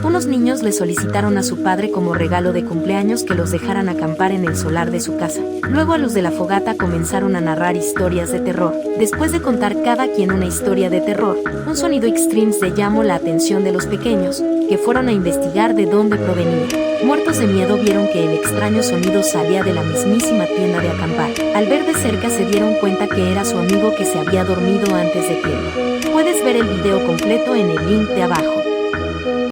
Unos niños le solicitaron a su padre como regalo de cumpleaños que los dejaran acampar en el solar de su casa. Luego a los de la fogata comenzaron a narrar historias de terror. Después de contar cada quien una historia de terror, un sonido extreme llamó la atención de los pequeños, que fueron a investigar de dónde provenía. Muertos de miedo vieron que el extraño sonido salía de la mismísima tienda de acampar. Al ver de cerca se dieron cuenta que era su amigo que se había dormido antes de tiempo. Puedes ver el video completo en el link de abajo.